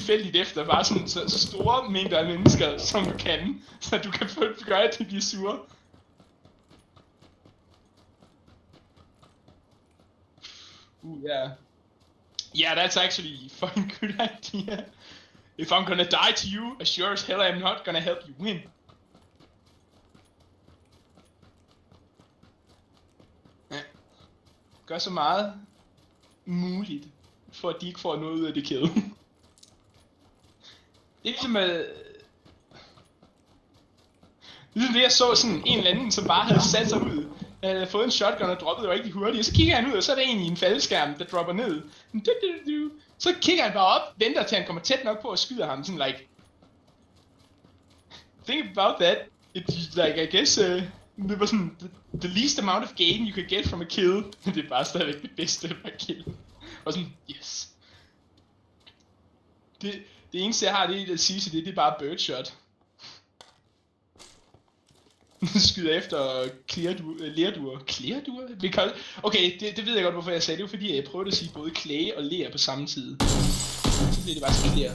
tilfældigt efter bare sådan så store mængder af mennesker, som du kan, så du kan gøre, at de bliver sure. Yeah. Yeah, that's actually a fucking good idea. If I'm gonna die to you, as sure as hell I'm not gonna help you win. Ja. Gør så meget muligt, for at de ikke får noget ud af det kill. Det er ligesom ligesom det jeg så sådan en eller anden, som bare havde sat sig ud, havde fået en shotgun og droppede rigtig hurtigt, og så kigger han ud, og så er der en i en faldskærm, der dropper ned. Så kigger han bare op, venter til han kommer tæt nok på og skyder ham, sådan like... Think about that, it's like, I guess, det var sådan, the least amount of gain you could get from a kill, det er bare stadigvæk det bedste af kill. Og sådan, yes. Det eneste jeg har det at sige til det er bare birdshot. Skyder efter lerduer. Because, okay, det ved jeg godt hvorfor jeg sagde det, var fordi jeg prøvede at sige både klæge og ler på samme tid. Så bliver det bare så klære.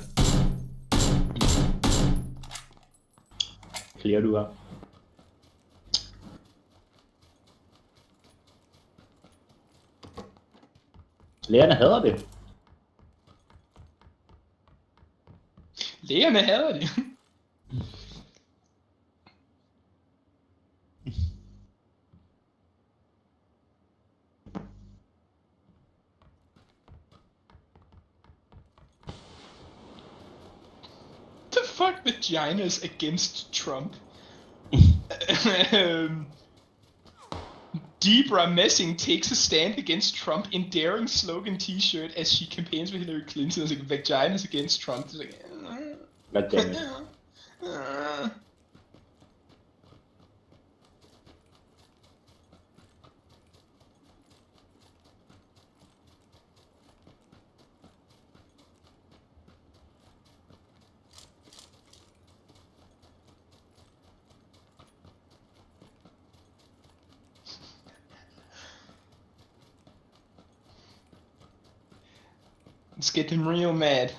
Lerduer. Lærerne hader det. Lægerne hader det. The fuck vaginas against Trump? Debra Messing takes a stand against Trump in daring slogan t-shirt as she campaigns for Hillary Clinton. It's like vaginas against Trump. It's like... God damn it. Let's get him real mad.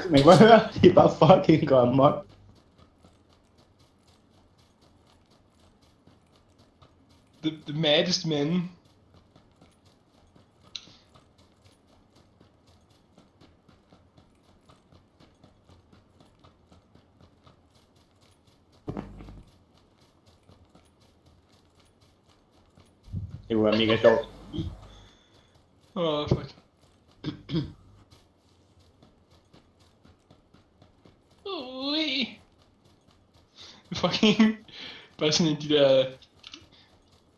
Man kan godt høre, de bare fucking går amok. The maddest men. Det var mega sjovt. Oh fuck. Ui. Fucking bare sådan en de der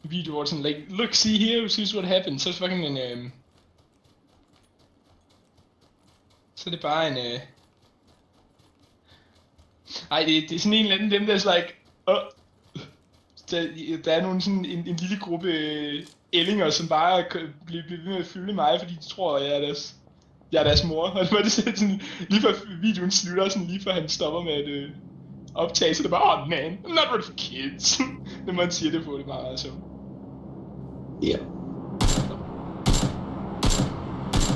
videoer hvor sådan like look see here see what happened så er det fucking en så er det bare en ej det er sådan en eller anden dem der er like der er nogle sådan en lille gruppe ællinger som bare bliver ved med at fylde mig fordi de tror jeg er deres mor og det var det sådan lige før videoen slutter sådan lige før han stopper med at optage så det bare oh man I'm not ready for kids når man siger det på det bare altså ja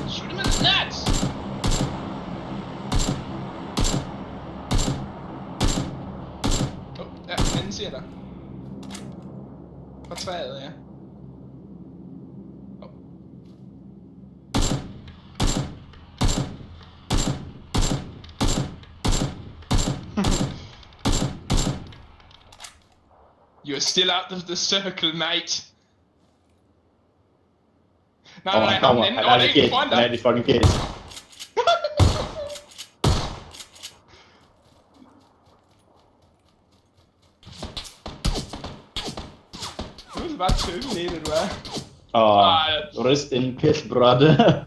shoot him in the nuts ja den anden ser der fra træet ja You're still out of the circle, mate. Nej, han er det gæt. Han er det fucking gæt. Du er bare tømme nede, du er. Rest in peace, brother.